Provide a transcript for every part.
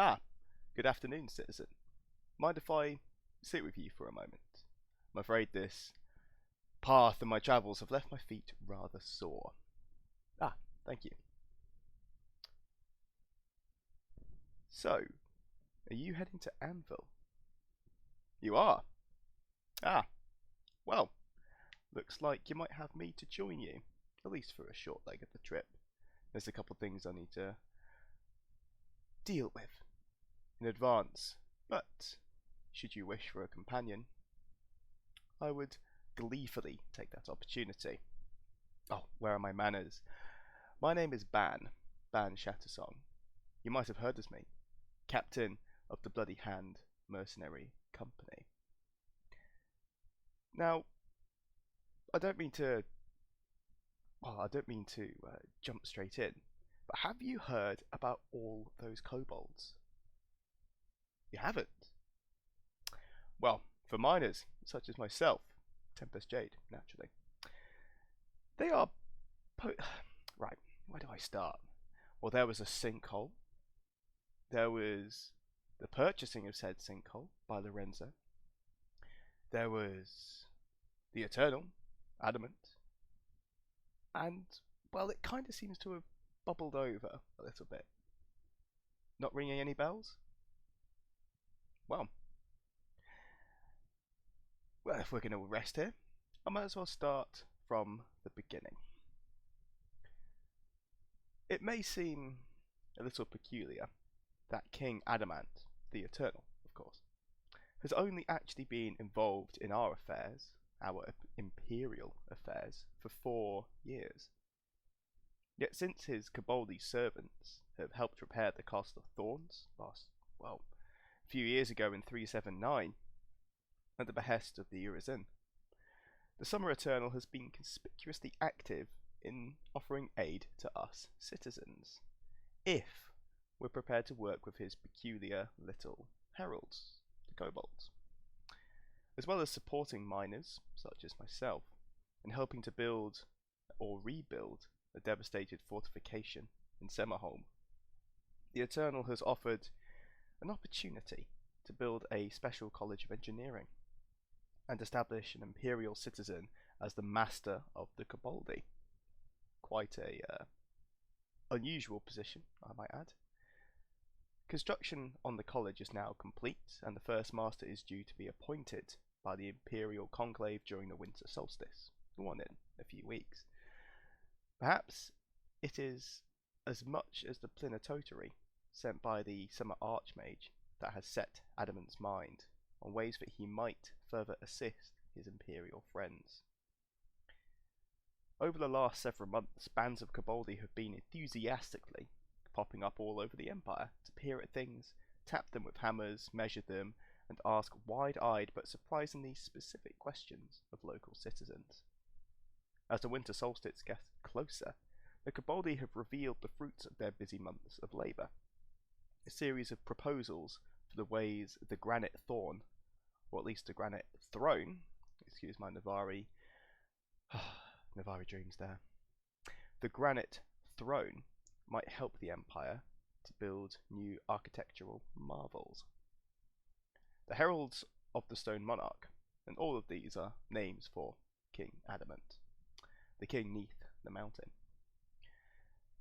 Ah, good afternoon, citizen. Mind if I sit with you for a moment? I'm afraid this path and my travels have left my feet rather sore. Ah, thank you. So, are you heading to Anvil? You are? Ah, well, looks like you might have me to join you, at least for a short leg of the trip. There's a couple things I need to deal with in advance, but should you wish for a companion, I would gleefully take that opportunity. Oh, where are my manners? My name is Ban Shattersong. You might have heard of me, captain of the Bloody Hand Mercenary Company. Now, I don't mean to jump straight in, but have you heard about all those kobolds? You haven't? Well, for miners such as myself, Tempest Jade, naturally, they are right. Where do I start? Well, there was a sinkhole. There was the purchasing of said sinkhole by Lorenzo. There was the Eternal Adamant, and well, it kind of seems to have bubbled over a little bit. Not ringing any bells? Well, if we're going to rest here, I might as well start from the beginning. It may seem a little peculiar that King Adamant, the Eternal, of course, has only actually been involved in our affairs, our imperial affairs, for 4 years. Yet since his koboldi servants have helped repair the Cost of Thorns last, well, a few years ago in 379, at the behest of the Urizen, the Summer Eternal has been conspicuously active in offering aid to us citizens, if we're prepared to work with his peculiar little heralds, the kobolds, as well as supporting miners such as myself and helping to build or rebuild a devastated fortification in Semerholm. The Eternal has offered an opportunity to build a special college of engineering and establish an imperial citizen as the master of the koboldi. Quite a unusual position, I might add. Construction on the college is now complete, and the first master is due to be appointed by the imperial conclave during the winter solstice, the one in a few weeks. Perhaps it is as much as the plenitotory sent by the summer archmage that has set Adamant's mind on ways that he might further assist his imperial friends. Over the last several months, bands of koboldi have been enthusiastically popping up all over the Empire to peer at things, tap them with hammers, measure them, and ask wide-eyed but surprisingly specific questions of local citizens. As the winter solstice gets closer, the koboldi have revealed the fruits of their busy months of labour. A series of proposals for the ways the granite thorn, or at least the granite throne, excuse my Navari dreams there, the granite throne might help the Empire to build new architectural marvels. The Heralds of the Stone Monarch, and all of these are names for King Adamant, the king neath the mountain,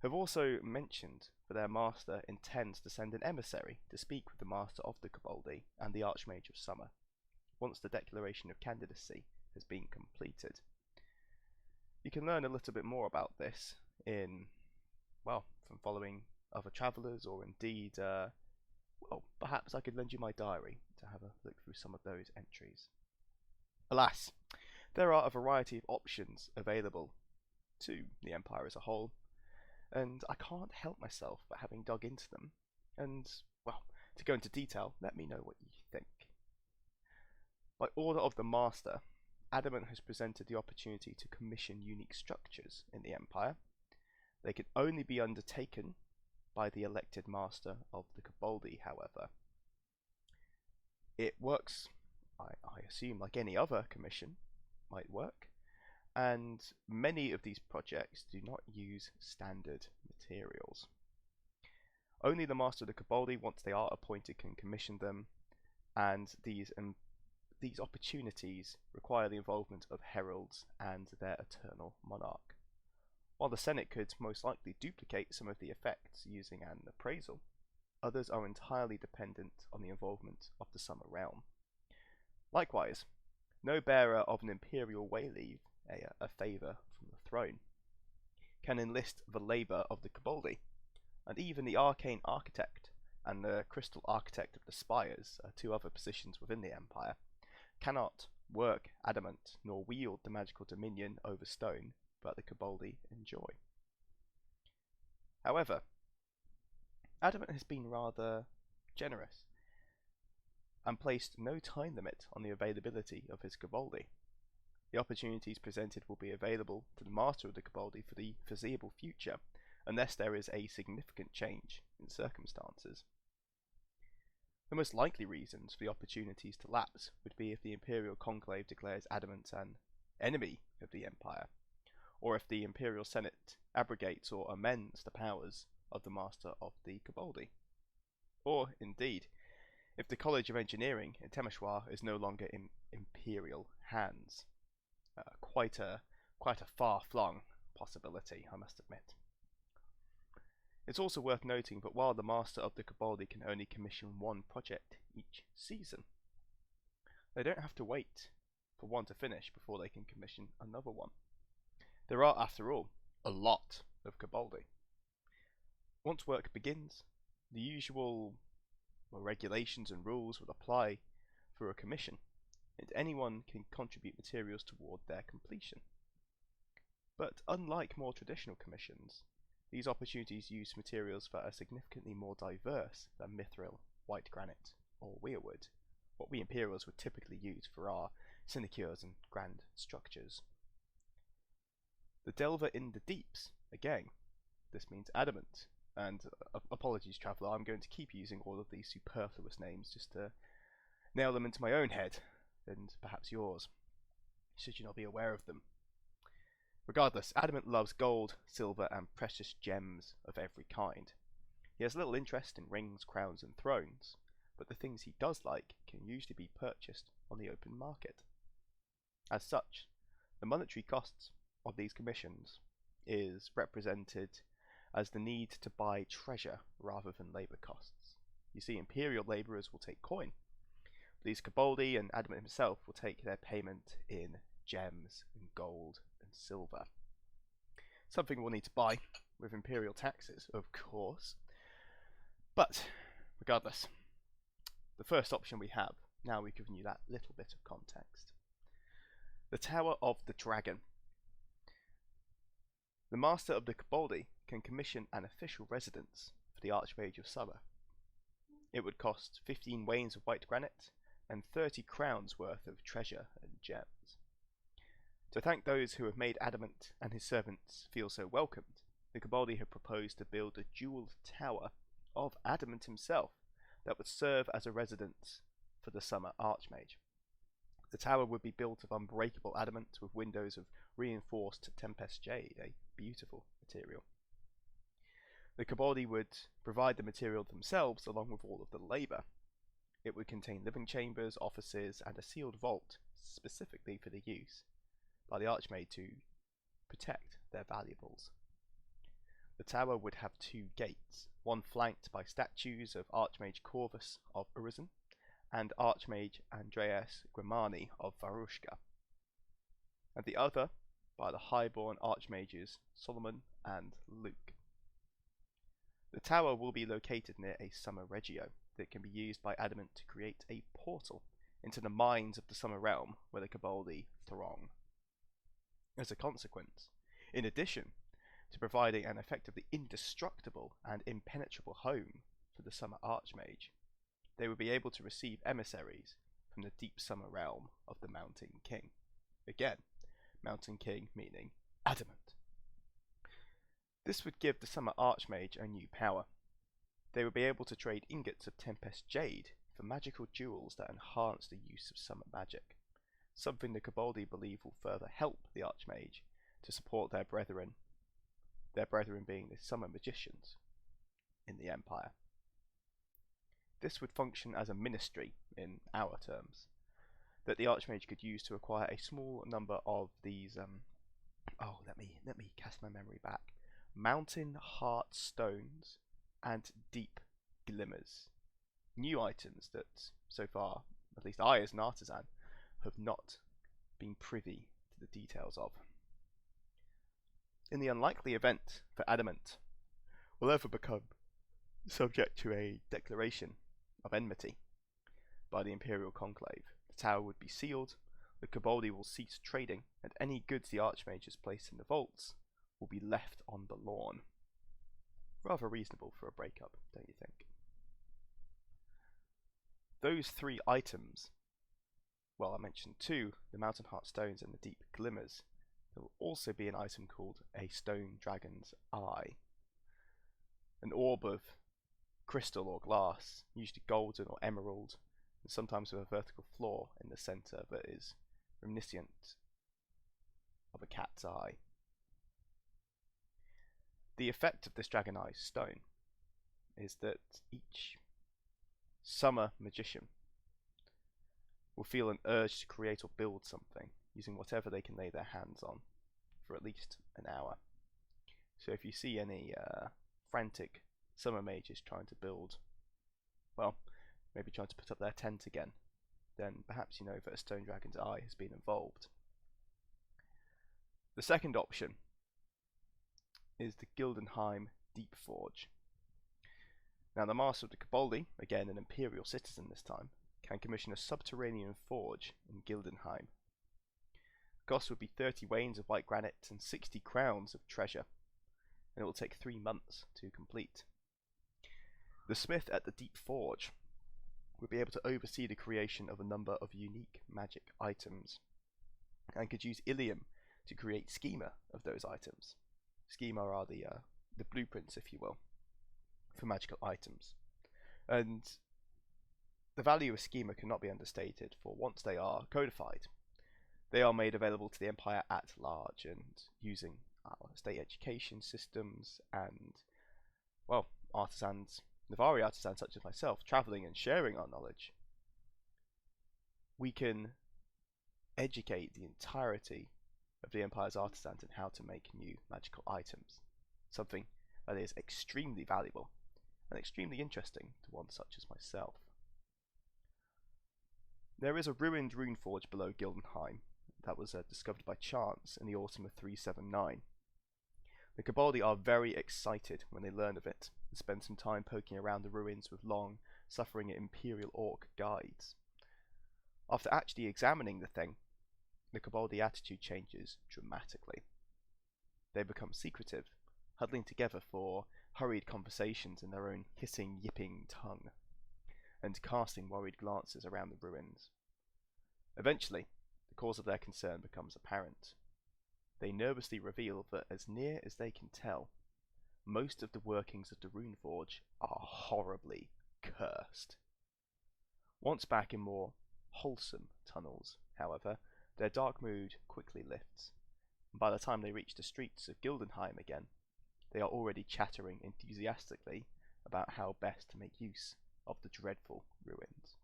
have also mentioned that their master intends to send an emissary to speak with the master of the koboldi and the Archmage of Summer, once the declaration of candidacy has been completed. You can learn a little bit more about this from following other travellers, or indeed, perhaps I could lend you my diary to have a look through some of those entries. Alas, there are a variety of options available to the Empire as a whole, and I can't help myself but having dug into them, and, to go into detail, let me know what you think. By order of the Master, Adamant has presented the opportunity to commission unique structures in the Empire. They can only be undertaken by the elected Master of the koboldi, however. It works, I assume, like any other commission might work, and many of these projects do not use standard materials. Only the Master of the Koboldi, once they are appointed, can commission them, and these opportunities require the involvement of heralds and their eternal monarch. While the Senate could most likely duplicate some of the effects using an appraisal, others are entirely dependent on the involvement of the Summer Realm. Likewise, no bearer of an imperial wayleave, a favour from the throne, can enlist the labour of the Koboldi, and even the Arcane Architect and the Crystal Architect of the Spires, two other positions within the Empire, cannot work adamant nor wield the magical dominion over stone that the Koboldi enjoy. However, Adamant has been rather generous and placed no time limit on the availability of his Koboldi. The opportunities presented will be available to the Master of the Koboldi for the foreseeable future, unless there is a significant change in circumstances. The most likely reasons for the opportunities to lapse would be if the Imperial Conclave declares Adamant an enemy of the Empire, or if the Imperial Senate abrogates or amends the powers of the Master of the Koboldi, or, indeed, if the College of Engineering in Temeshwar is no longer in Imperial hands. Quite a far-flung possibility, I must admit. It's also worth noting that while the Master of the Koboldi can only commission one project each season, they don't have to wait for one to finish before they can commission another one. There are, after all, a lot of Koboldi. Once work begins, the usual regulations and rules will apply for a commission, and anyone can contribute materials toward their completion. But unlike more traditional commissions, these opportunities use materials that are significantly more diverse than mithril, white granite, or weirwood, what we Imperials would typically use for our sinecures and grand structures. The Delver in the Deeps, again, this means adamant, and apologies Traveller, I'm going to keep using all of these superfluous names just to nail them into my own head, and perhaps yours, should you not be aware of them. Regardless, Adamant loves gold, silver, and precious gems of every kind. He has little interest in rings, crowns, and thrones, but the things he does like can usually be purchased on the open market. As such, the monetary costs of these commissions is represented as the need to buy treasure rather than labour costs. You see, Imperial labourers will take coin. These Koboldi and Adamant himself will take their payment in gems and gold and silver. Something we'll need to buy with Imperial taxes, of course. But, regardless, the first option we have, now we've given you that little bit of context. The Tower of the Dragon. The Master of the Koboldi can commission an official residence for the Archmage of Summer. It would cost 15 wains of white granite and 30 crowns worth of treasure and gems. To thank those who have made Adamant and his servants feel so welcomed, the Koboldi have proposed to build a jewelled tower of Adamant himself that would serve as a residence for the Summer Archmage. The tower would be built of unbreakable adamant with windows of reinforced Tempest Jade, a beautiful material. The Koboldi would provide the material themselves along with all of the labour. It would contain living chambers, offices, and a sealed vault specifically for the use by the Archmage to protect their valuables. The tower would have 2 gates, one flanked by statues of Archmage Corvus of Urizen and Archmage Andreas Grimani of Varushka, and the other by the highborn Archmages Solomon and Luke. The tower will be located near a Summer Regio that can be used by Adamant to create a portal into the mines of the Summer Realm where the Koboldi throng. As a consequence, in addition to providing an effectively indestructible and impenetrable home for the Summer Archmage, they would be able to receive emissaries from the deep Summer Realm of the Mountain King. Again, Mountain King meaning Adamant. This would give the Summer Archmage a new power. They would be able to trade ingots of Tempest Jade for magical jewels that enhance the use of summer magic, something the Koboldi believe will further help the Archmage to support their brethren being the Summer Magicians. in the Empire. This would function as a ministry in our terms, that the Archmage could use to acquire a small number of these let me cast my memory back. Mountain Heart Stones and Deep Glimmers. New items that, so far, at least I as an artisan, have not been privy to the details of. In the unlikely event that Adamant will ever become subject to a declaration of enmity by the Imperial Conclave, the tower would be sealed, the koboldi will cease trading, and any goods the Archmage has placed in the vaults will be left on the lawn. Rather reasonable for a breakup, don't you think? Those three items, well, I mentioned two, the Mountain Heart Stones and the Deep Glimmers. There will also be an item called a Stone Dragon's Eye. An orb of crystal or glass, usually golden or emerald, and sometimes with a vertical floor in the centre that is reminiscent of a cat's eye. The effect of this Dragon Eye stone is that each summer magician will feel an urge to create or build something using whatever they can lay their hands on for at least an hour. So if you see any frantic summer mages trying to build, well, maybe trying to put up their tent again, then perhaps you know that a Stone Dragon's Eye has been involved. The second option is the Gildenheim Deep Forge. Now the Master of the Koboldi, again an Imperial citizen this time, can commission a subterranean forge in Gildenheim. The cost would be 30 wains of white granite and 60 crowns of treasure, and it will take 3 months to complete. The smith at the Deep Forge would be able to oversee the creation of a number of unique magic items, and could use Ilium to create schema of those items. Schema are the blueprints, if you will, for magical items. And the value of schema cannot be understated, for once they are codified, they are made available to the Empire at large, and using our state education systems and, well, artisans, Navari artisans such as myself, travelling and sharing our knowledge, we can educate the entirety of the Empire's artisans in how to make new magical items, something that is extremely valuable and extremely interesting to one such as myself. There is a ruined rune forge below Gildenheim that was discovered by chance in the autumn of 379. The koboldi are very excited when they learn of it, and spend some time poking around the ruins with long, suffering Imperial Orc guides. After actually examining the thing, the koboldi attitude changes dramatically. They become secretive, huddling together for hurried conversations in their own hissing, yipping tongue, and casting worried glances around the ruins. Eventually, the cause of their concern becomes apparent. They nervously reveal that, as near as they can tell, most of the workings of the rune forge are horribly cursed. Once back in more wholesome tunnels, however, their dark mood quickly lifts, and by the time they reach the streets of Gildenheim again, they are already chattering enthusiastically about how best to make use of the dreadful ruins.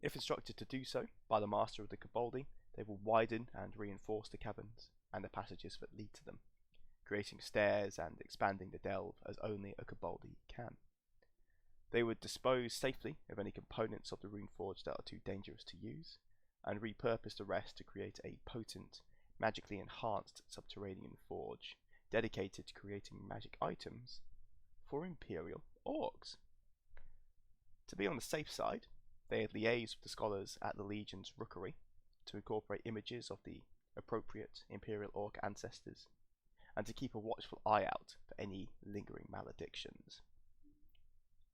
If instructed to do so by the Master of the Koboldi, they will widen and reinforce the caverns and the passages that lead to them, creating stairs and expanding the delve as only a koboldi can. They would dispose safely of any components of the rune forge that are too dangerous to use, and repurpose the rest to create a potent, magically enhanced subterranean forge dedicated to creating magic items for Imperial Orcs. To be on the safe side, they had liaised with the scholars at the Legion's rookery to incorporate images of the appropriate Imperial Orc ancestors, and to keep a watchful eye out for any lingering maledictions.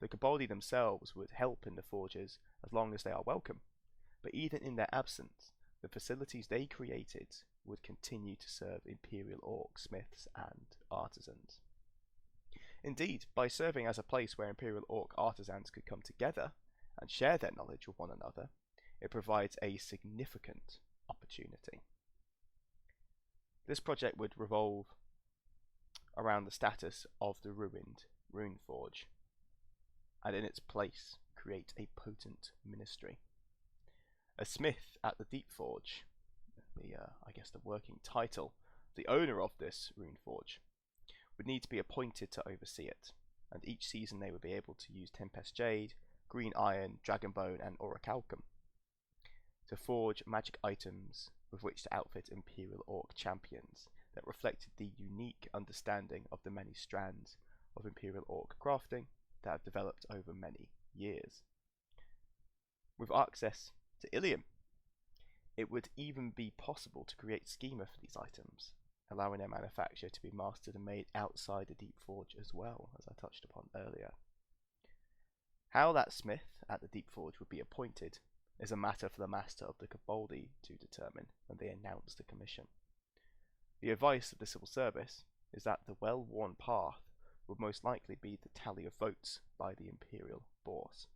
The koboldi themselves would help in the forges as long as they are welcome, but even in their absence, the facilities they created would continue to serve Imperial Orc smiths and artisans. Indeed, by serving as a place where Imperial Orc artisans could come together and share their knowledge with one another, it provides a significant opportunity. This project would revolve around the status of the ruined Runeforge, and in its place create a potent ministry. A smith at the Deepforge, I guess the working title, the owner of this Runeforge, would need to be appointed to oversee it, and each season they would be able to use Tempest Jade, Green Iron, Dragonbone, and Orichalcum to forge magic items with which to outfit Imperial Orc champions that reflected the unique understanding of the many strands of Imperial Orc crafting that have developed over many years. With access to Ilium, it would even be possible to create schema for these items, allowing their manufacture to be mastered and made outside the Deep Forge as well, as I touched upon earlier. How that smith at the Deep Forge would be appointed is a matter for the master of the koboldi to determine when they announce the commission. The advice of the civil service is that the well-worn path would most likely be the tally of votes by the Imperial Boars.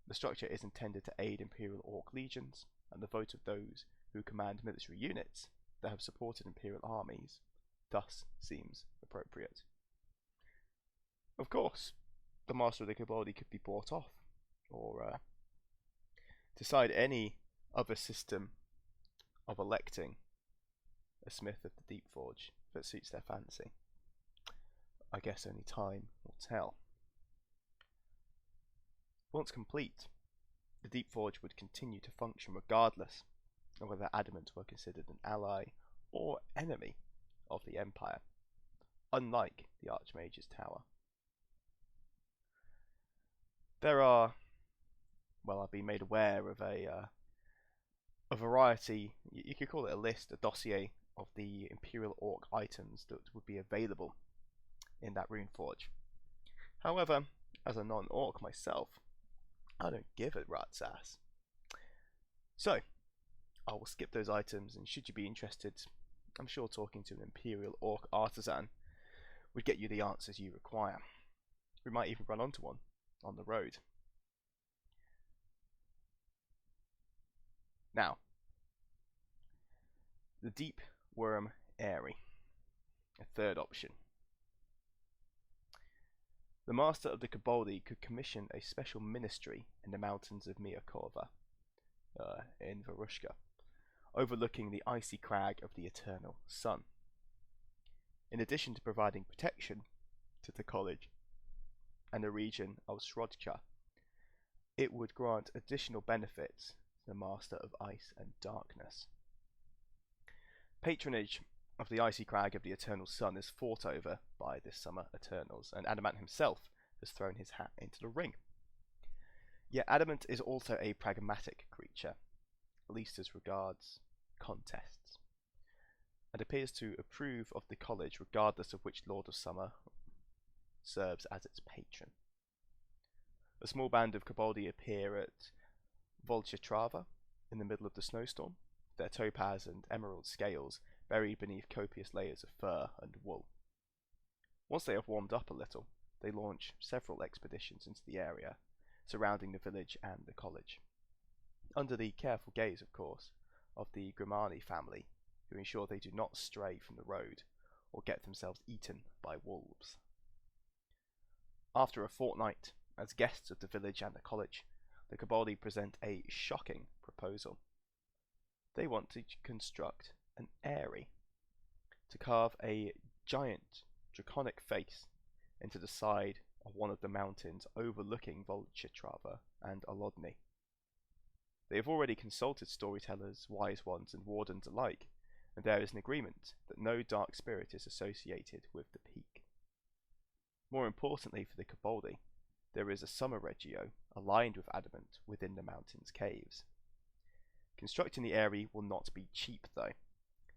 The structure is intended to aid Imperial Orc legions, and the vote of those who command military units that have supported Imperial armies thus seems appropriate. Of course, the master of the koboldi could be bought off, or decide any other system of electing a smith of the Deep Forge that suits their fancy. I guess only time will tell. Once complete, the Deep Forge would continue to function regardless of whether Adamant were considered an ally or enemy of the Empire, unlike the Archmage's Tower. There are, well, I've been made aware of a variety, you could call it a list, a dossier of the Imperial Orc items that would be available in that Runeforge. However, as a non-orc myself, I don't give a rat's ass. So, I will skip those items, and should you be interested, I'm sure talking to an Imperial Orc artisan would get you the answers you require. We might even run onto one on the road. Now, the Deep Worm Airy, a third option. The master of the koboldi could commission a special ministry in the mountains of Miakorva, in Varushka, overlooking the icy crag of the Eternal Sun. In addition to providing protection to the college and the region of Srodka, it would grant additional benefits to the master of ice and darkness. Patronage of the icy crag of the Eternal Sun is fought over by the Summer Eternals, and Adamant himself has thrown his hat into the ring. Yet Adamant is also a pragmatic creature, at least as regards contests, and appears to approve of the college regardless of which Lord of Summer serves as its patron. A small band of koboldi appear at Volchetrava in the middle of the snowstorm, their topaz and emerald scales buried beneath copious layers of fur and wool. Once they have warmed up a little, they launch several expeditions into the area surrounding the village and the college, under the careful gaze, of course, of the Grimani family, who ensure they do not stray from the road or get themselves eaten by wolves. After a fortnight as guests of the village and the college, the koboldi present a shocking proposal. They want to construct an eyrie, to carve a giant draconic face into the side of one of the mountains overlooking Volchetrava and Olodny. They have already consulted storytellers, wise ones, and wardens alike, and there is an agreement that no dark spirit is associated with the peak. More importantly for the koboldi, there is a summer regio aligned with Adamant within the mountain's caves. Constructing the eyrie will not be cheap though.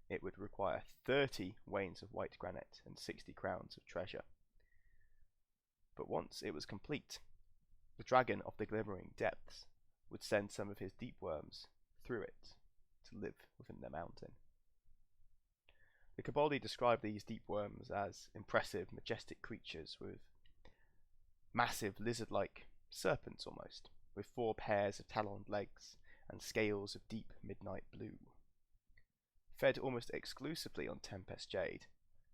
It would require 30 wains of white granite and 60 crowns of treasure. But once it was complete, the dragon of the glimmering depths would send some of his deep worms through it to live within the mountain. The koboldi describe these deep worms as impressive, majestic creatures with massive lizard-like serpents almost, with 4 pairs of taloned legs and scales of deep midnight blue. Fed almost exclusively on Tempest Jade,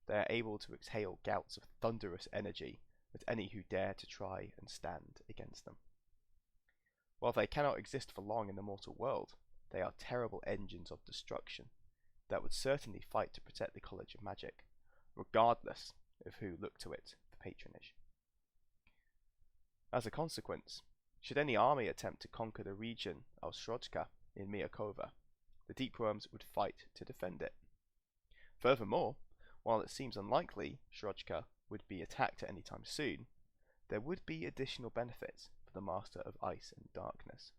they are able to exhale gouts of thunderous energy at any who dare to try and stand against them. While they cannot exist for long in the mortal world, they are terrible engines of destruction that would certainly fight to protect the College of Magic, regardless of who looked to it for patronage. As a consequence, should any army attempt to conquer the region of Srodka in Miakova, the deep worms would fight to defend it. Furthermore, while it seems unlikely Srodka would be attacked at any time soon, there would be additional benefits for the Master of Ice and Darkness,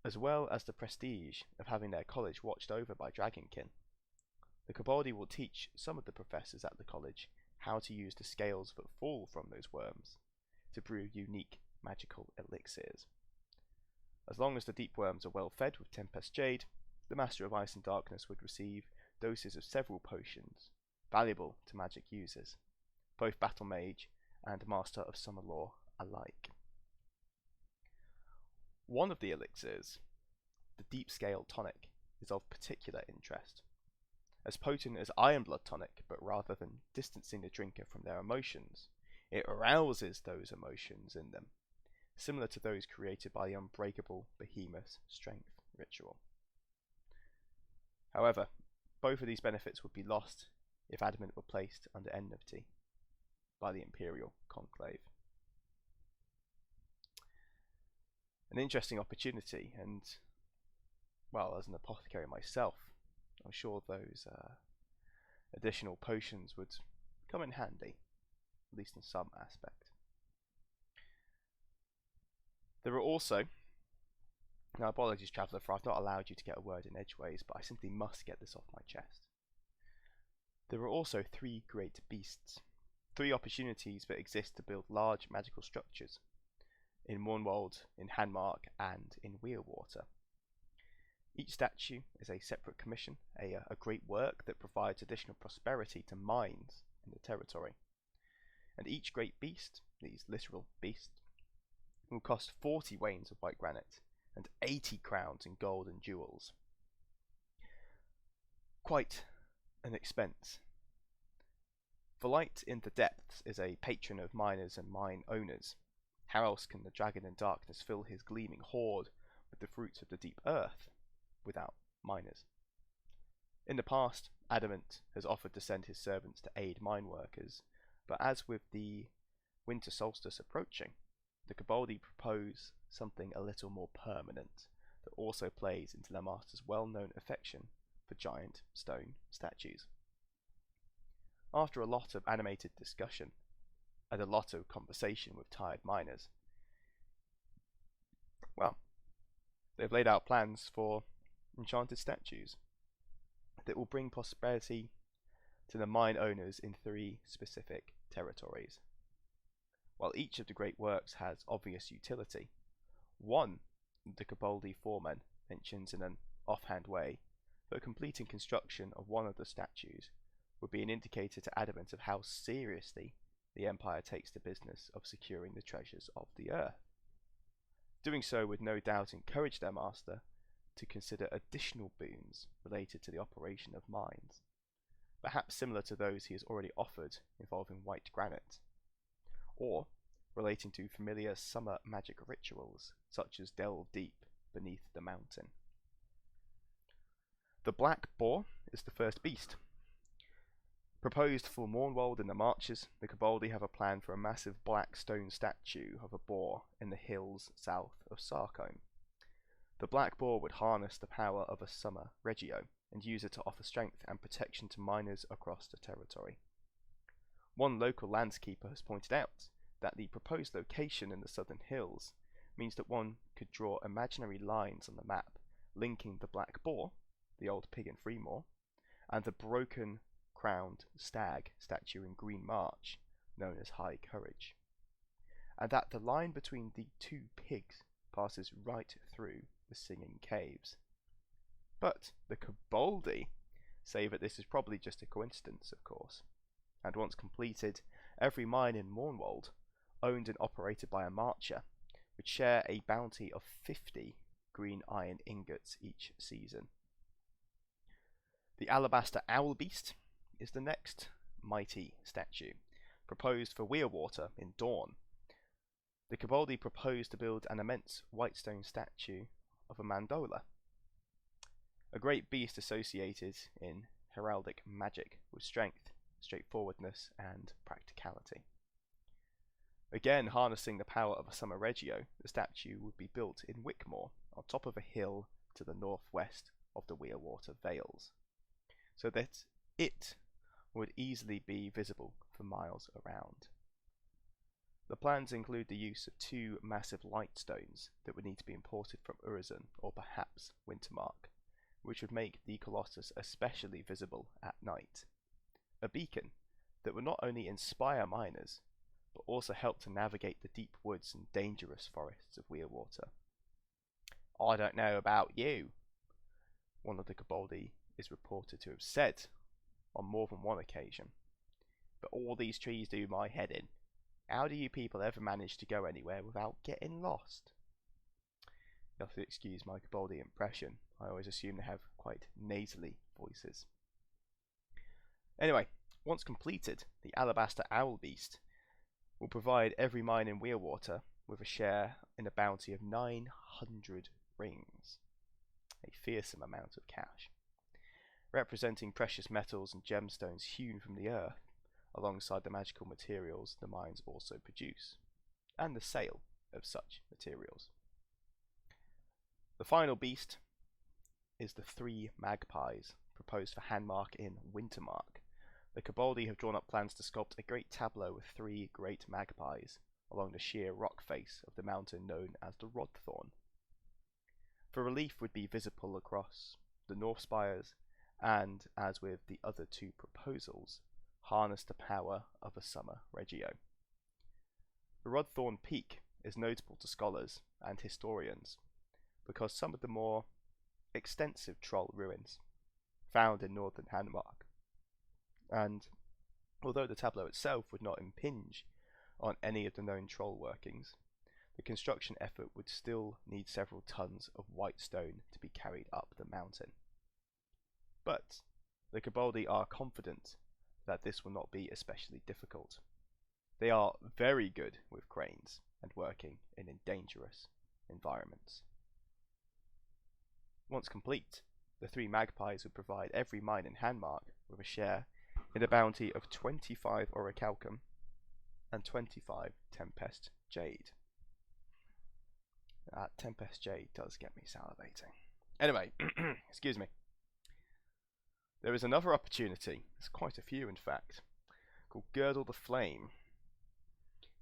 as well as the prestige of having their college watched over by Dragonkin. The koboldi will teach some of the professors at the college how to use the scales that fall from those worms to brew unique magical elixirs. As long as the deep worms are well fed with Tempest Jade, the Master of Ice and Darkness would receive doses of several potions, valuable to magic users, both Battle Mage and Master of Summer Lore alike. One of the elixirs, the Deep Scale Tonic, is of particular interest. As potent as Iron Blood Tonic, but rather than distancing the drinker from their emotions, it arouses those emotions in them, similar to those created by the Unbreakable Behemoth Strength ritual. However, both of these benefits would be lost if Adamant were placed under enmity by the Imperial Conclave. An interesting opportunity, and, well, as an apothecary myself, I'm sure those additional potions would come in handy, at least in some aspect. There are also, now apologies Traveller, for I've not allowed you to get a word in edgeways, but I simply must get this off my chest. There are also 3 great beasts, 3 opportunities that exist to build large magical structures, in Mournwald, in Handmark, and in Weirwater. Each statue is a separate commission, a great work that provides additional prosperity to mines in the territory. And each great beast, these literal beasts, will cost 40 wains of white granite and 80 crowns in gold and jewels. Quite an expense. For Light in the Depths is a patron of miners and mine owners. How else can the Dragon in Darkness fill his gleaming hoard with the fruits of the deep earth without miners? In the past, Adamant has offered to send his servants to aid mine workers, but as with the winter solstice approaching, the koboldi propose something a little more permanent that also plays into their master's well-known affection for giant stone statues. After a lot of animated discussion and a lot of conversation with tired miners, well, they've laid out plans for enchanted statues that will bring prosperity to the mine owners in 3 specific territories. While each of the great works has obvious utility, one, the koboldi foreman, mentions in an offhand way that completing construction of one of the statues would be an indicator to Adamant of how seriously the Empire takes the business of securing the treasures of the earth. Doing so would no doubt encourage their master to consider additional boons related to the operation of mines, perhaps similar to those he has already offered involving white granite, or relating to familiar summer magic rituals such as delve deep beneath the mountain. The Black Boar is the first beast. Proposed for Mournwald in the Marches, the koboldi have a plan for a massive black stone statue of a boar in the hills south of Sarcombe. The Black Boar would harness the power of a summer regio and use it to offer strength and protection to miners across the territory. One local landskeeper has pointed out that the proposed location in the southern hills means that one could draw imaginary lines on the map linking the Black Boar, the old pig in Freemore, and the broken crowned stag statue in Green March, known as High Courage, and that the line between the 2 pigs passes right through the Singing Caves. But the koboldi say that this is probably just a coincidence, of course, and once completed, every mine in Mournwald, owned and operated by a marcher, would share a bounty of 50 green iron ingots each season. The Alabaster Owl Beast is the next mighty statue, proposed for Weirwater in Dawn. The koboldi proposed to build an immense white stone statue of a mandola, a great beast associated in heraldic magic with strength, straightforwardness, and practicality. Again, harnessing the power of a summer regio, the statue would be built in Wickmore, on top of a hill to the northwest of the Weirwater Vales, so that it would easily be visible for miles around. The plans include the use of 2 massive light stones that would need to be imported from Urizen or perhaps Wintermark, which would make the Colossus especially visible at night. A beacon that would not only inspire miners, but also help to navigate the deep woods and dangerous forests of Weirwater. "I don't know about you," one of the koboldi is reported to have said on more than one occasion, "but all these trees do my head in. How do you people ever manage to go anywhere without getting lost?" You'll have to excuse my koboldi impression. I always assume they have quite nasally voices. Anyway, once completed, the Alabaster Owl Beast will provide every mine in Weirwater with a share in a bounty of 900 rings, a fearsome amount of cash, representing precious metals and gemstones hewn from the earth, alongside the magical materials the mines also produce, and the sale of such materials. The final beast is the 3 magpies proposed for Handmark in Wintermark. The koboldi have drawn up plans to sculpt a great tableau with 3 great magpies along the sheer rock face of the mountain known as the Rodthorn. For relief would be visible across the north spires, and, as with the other 2 proposals, harness the power of a summer regio. The Rodthorn Peak is notable to scholars and historians because some of the more extensive troll ruins found in northern Handmark, and although the tableau itself would not impinge on any of the known troll workings, the construction effort would still need several tons of white stone to be carried up the mountain. But the koboldi are confident that this will not be especially difficult. They are very good with cranes and working in dangerous environments. Once complete, the 3 magpies would provide every mine in Handmark with a share in a bounty of 25 orichalcum and 25 Tempest Jade. That Tempest Jade does get me salivating. Anyway, excuse me. There is another opportunity, there's quite a few in fact, called Girdle the Flame,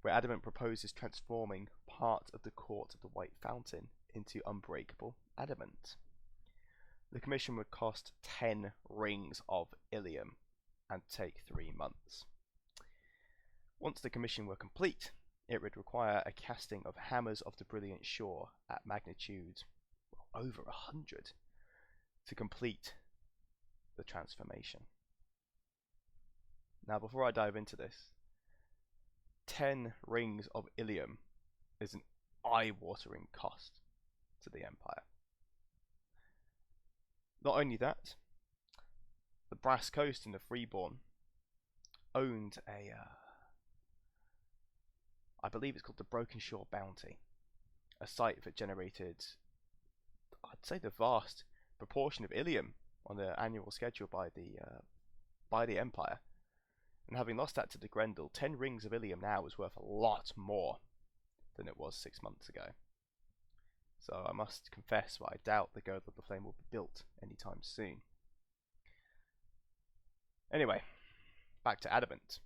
where Adamant proposes transforming part of the Court of the White Fountain into unbreakable adamant. The commission would cost 10 rings of Ilium and take 3 months. Once the commission were complete, it would require a casting of Hammers of the Brilliant Shore at magnitude over 100 to complete the transformation. Now, before I dive into this, 10 rings of Ilium is an eye-watering cost to the Empire. Not only that, the Brass Coast in the Freeborn owned a, I believe it's called the Broken Shore Bounty, a site that generated, I'd say, the vast proportion of Ilium on the annual schedule by the Empire. And having lost that to the Grendel, 10 rings of Ilium now is worth a lot more than it was 6 months ago. So I must confess that I doubt the Girdle of the Flame will be built anytime soon. Anyway, back to Adamant.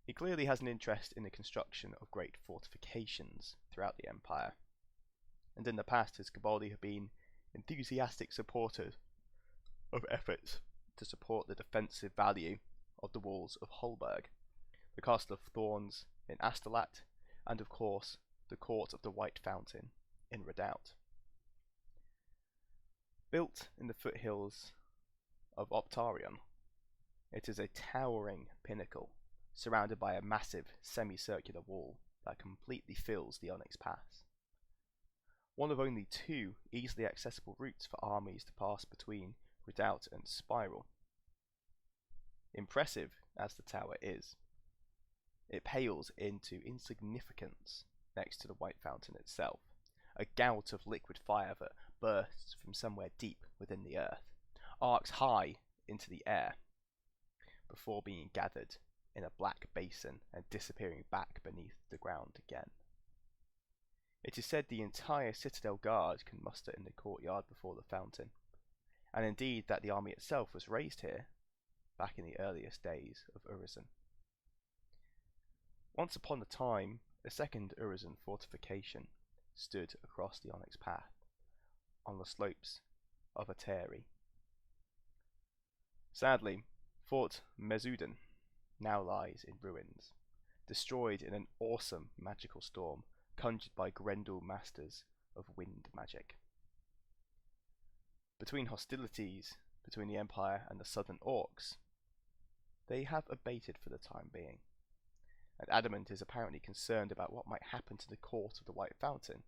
He clearly has an interest in the construction of great fortifications throughout the Empire, and in the past his koboldi have been enthusiastic supporters of efforts to support the defensive value of the walls of Holberg, the Castle of Thorns in Astolat, and of course the Court of the White Fountain in Redoubt. Built in the foothills of Optarion, it is a towering pinnacle surrounded by a massive semicircular wall that completely fills the Onyx Pass. One of only 2 easily accessible routes for armies to pass between Redoubt and Spiral. Impressive as the tower is, it pales into insignificance next to the White Fountain itself, a gout of liquid fire that bursts from somewhere deep within the earth, arcs high into the air, before being gathered in a black basin and disappearing back beneath the ground again. It is said the entire Citadel Guard can muster in the courtyard before the fountain, and indeed that the army itself was raised here back in the earliest days of Urizen. Once upon a time, a second Urizen fortification stood across the Onyx Path on the slopes of Ateri. Sadly, Fort Mezuden now lies in ruins, destroyed in an awesome magical storm conjured by Grendel masters of wind magic. Between hostilities between the Empire and the Southern Orcs, they have abated for the time being, and Adamant is apparently concerned about what might happen to the court of the White Fountain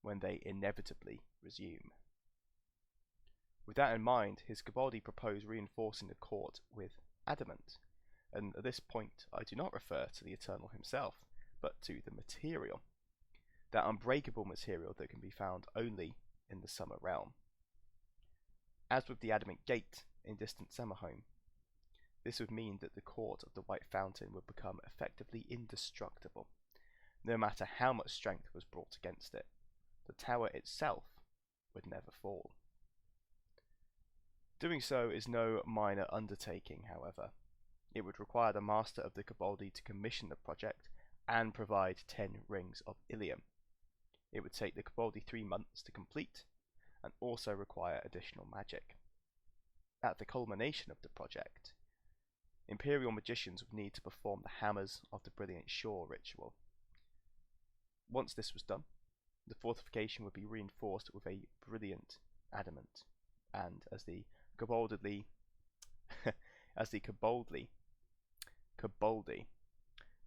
when they inevitably resume. With that in mind, his koboldi propose reinforcing the court with adamant, and at this point I do not refer to the Eternal himself, but to the material, that unbreakable material that can be found only in the Summer Realm. As with the Adamant Gate in distant Summerhome, this would mean that the court of the White Fountain would become effectively indestructible, no matter how much strength was brought against it. The tower itself would never fall. Doing so is no minor undertaking, however. It would require the master of the koboldi to commission the project and provide 10 rings of Ilium. It would take the koboldi 3 months to complete, and also require additional magic. At the culmination of the project, Imperial magicians would need to perform the Hammers of the Brilliant Shore ritual. Once this was done, the fortification would be reinforced with a brilliant adamant, and as the koboldi,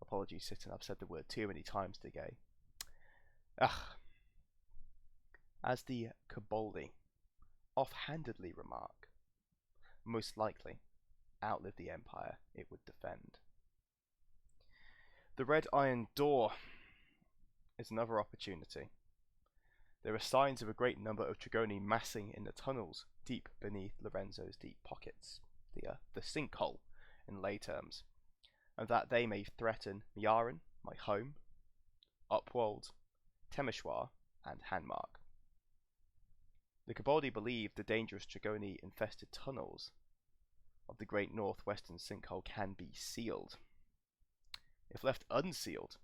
apologies Sitten, I've said the word too many times today. As the koboldi offhandedly remark, most likely outlive the empire it would defend. The Red Iron Door is another opportunity. There are signs of a great number of trogoni massing in the tunnels deep beneath Lorenzo's deep pockets, the sinkhole in lay terms, and that they may threaten Miaran, my home, Upwold, Temeshwar, and Hanmark. The koboldi believe the dangerous trogoni-infested tunnels of the great northwestern sinkhole can be sealed. If left unsealed,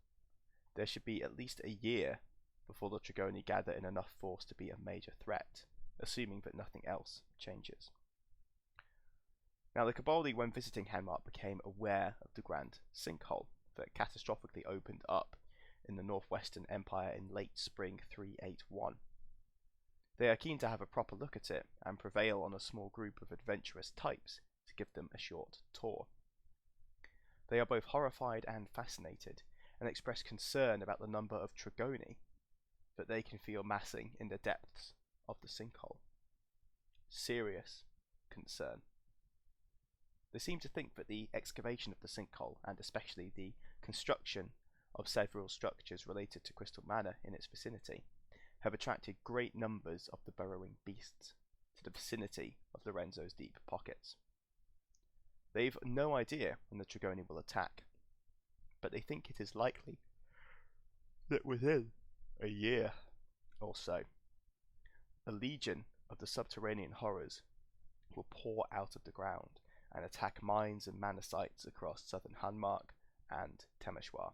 there should be at least a year before the trogoni gather in enough force to be a major threat, assuming that nothing else changes. Now, the koboldi, when visiting Hanmark, became aware of the grand sinkhole that catastrophically opened up in the northwestern empire in late spring 381. They are keen to have a proper look at it and prevail on a small group of adventurous types to give them a short tour. They are both horrified and fascinated, and express concern about the number of trogoni that they can feel massing in the depths of the sinkhole. Serious concern. They seem to think that the excavation of the sinkhole, and especially the construction of several structures related to Crystal Manor in its vicinity, have attracted great numbers of the burrowing beasts to the vicinity of Lorenzo's deep pockets. They've no idea when the trogoni will attack, but they think it is likely that within a year or so, a legion of the subterranean horrors will pour out of the ground and attack mines and manor sites across southern Hanmark and Temeshwar,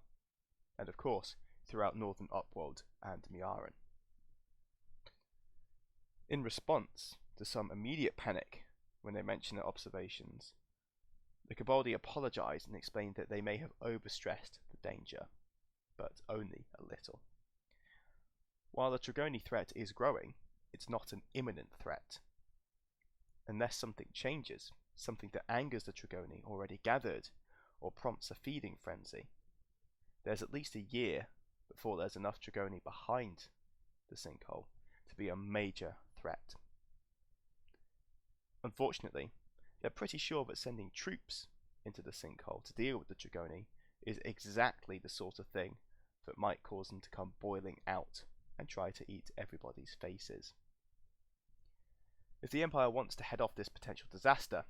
and of course throughout northern Upwold and Miaran. In response to some immediate panic when they mention their observations, the koboldi apologized and explained that they may have overstressed the danger, but only a little. While the trogoni threat is growing, it's not an imminent threat. Unless something changes, something that angers the trogoni already gathered, or prompts a feeding frenzy, there's at least a year before there's enough trogoni behind the sinkhole to be a major threat. Unfortunately, they're pretty sure that sending troops into the sinkhole to deal with the trogoni is exactly the sort of thing that might cause them to come boiling out and try to eat everybody's faces. If the Empire wants to head off this potential disaster,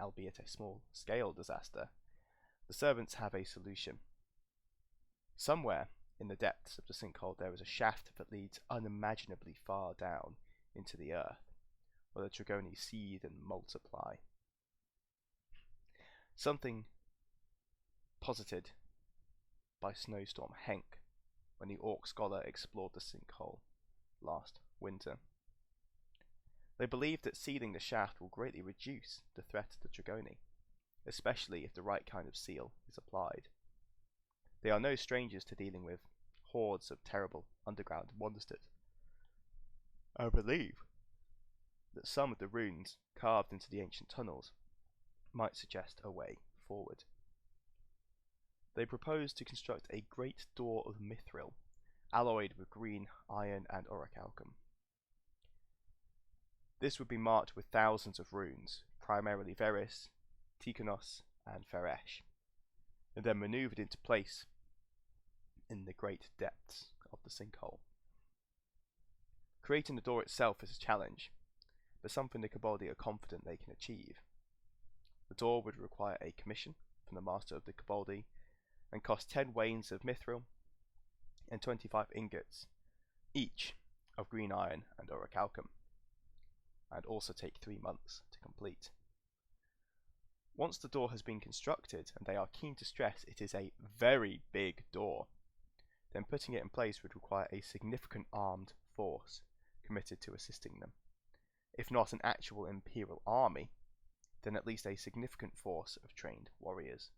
albeit a small-scale disaster, the servants have a solution. Somewhere in the depths of the sinkhole there is a shaft that leads unimaginably far down into the earth, where the trogoni seed and multiply. Something posited by Snowstorm Henk when the Orc Scholar explored the sinkhole last winter. They believe that sealing the shaft will greatly reduce the threat to the trogoni, especially if the right kind of seal is applied. They are no strangers to dealing with hordes of terrible underground monsters. I believe that some of the runes carved into the ancient tunnels might suggest a way forward. They propose to construct a great door of mithril, alloyed with green, iron, and orichalcum. This would be marked with thousands of runes, primarily Veris, Tikonos, and Feresh, and then maneuvered into place in the great depths of the sinkhole. Creating the door itself is a challenge, but something the koboldi are confident they can achieve. The door would require a commission from the master of the koboldi and cost 10 wains of mithril and 25 ingots, each of green iron and orichalcum, and also take 3 months to complete. Once the door has been constructed, and they are keen to stress it is a very big door, then putting it in place would require a significant armed force committed to assisting them. If not an actual imperial army, then at least a significant force of trained warriors.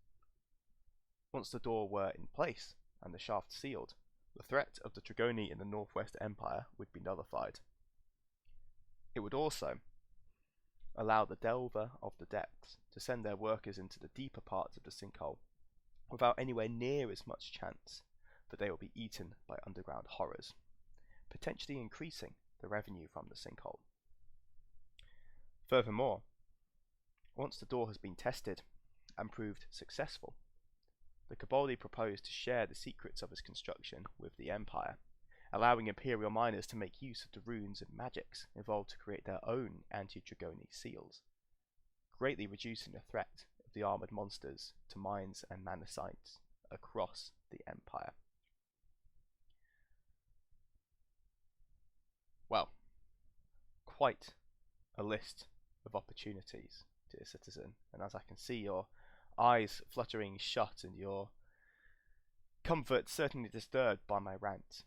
Once the door were in place and the shaft sealed, the threat of the trogoni in the Northwest Empire would be nullified. It would also allow the Delver of the Depths to send their workers into the deeper parts of the sinkhole without anywhere near as much chance that they will be eaten by underground horrors, potentially increasing the revenue from the sinkhole. Furthermore, once the door has been tested and proved successful, the koboldi proposed to share the secrets of its construction with the Empire, allowing Imperial miners to make use of the runes and magics involved to create their own anti-trogoni seals, greatly reducing the threat of the armoured monsters to mines and mana sites across the Empire. Well, quite a list of opportunities, dear citizen, and as I can see your eyes fluttering shut and your comfort certainly disturbed by my rant,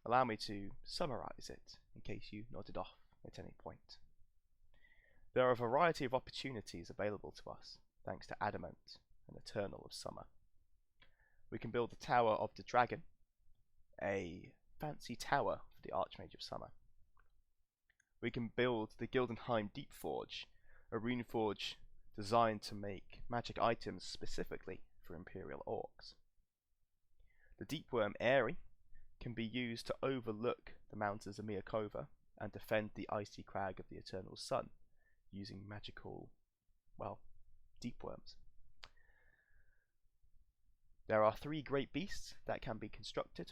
allow me to summarise it in case you nodded off at any point. There are a variety of opportunities available to us thanks to Adamant and Eternal of Summer. We can build the Tower of the Dragon, a fancy tower for the Archmage of Summer. We can build the Gildenheim Deep Forge, a rune forge designed to make magic items specifically for Imperial Orcs. The Deepworm Eyrie can be used to overlook the mountains of Miakova and defend the icy crag of the Eternal Sun using magical, well, deep worms. There are 3 great beasts that can be constructed: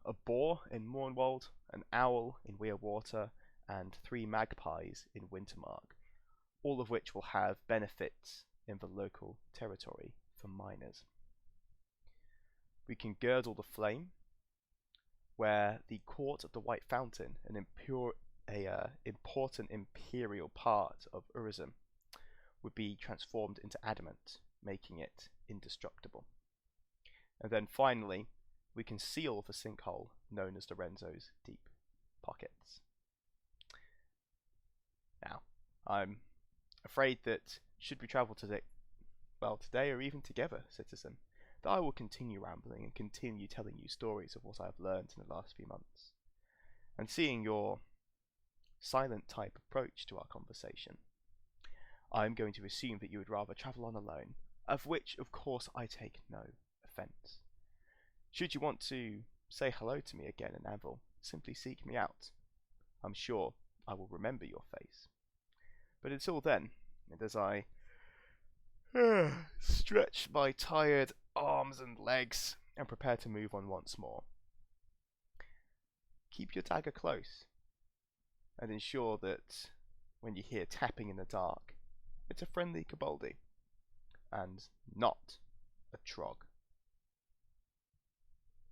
a boar in Mournwald, an owl in Weirwater, and 3 magpies in Wintermark, all of which will have benefits in the local territory for miners. We can girdle the flame, where the Court of the White Fountain, an important imperial part of Urizen, would be transformed into adamant, making it indestructible. And then finally, we can seal the sinkhole known as Lorenzo's Deep Pockets. Now, I'm afraid that should we travel today or even together, citizen, that I will continue rambling and continue telling you stories of what I've learned in the last few months. And seeing your silent type approach to our conversation, I'm going to assume that you would rather travel on alone, of which, of course, I take no offence. Should you want to say hello to me again in Anvil, simply seek me out. I'm sure I will remember your face. But until then, and as I stretch my tired arms and legs and prepare to move on once more. Keep your dagger close and ensure that when you hear tapping in the dark, it's a friendly koboldi and not a trog.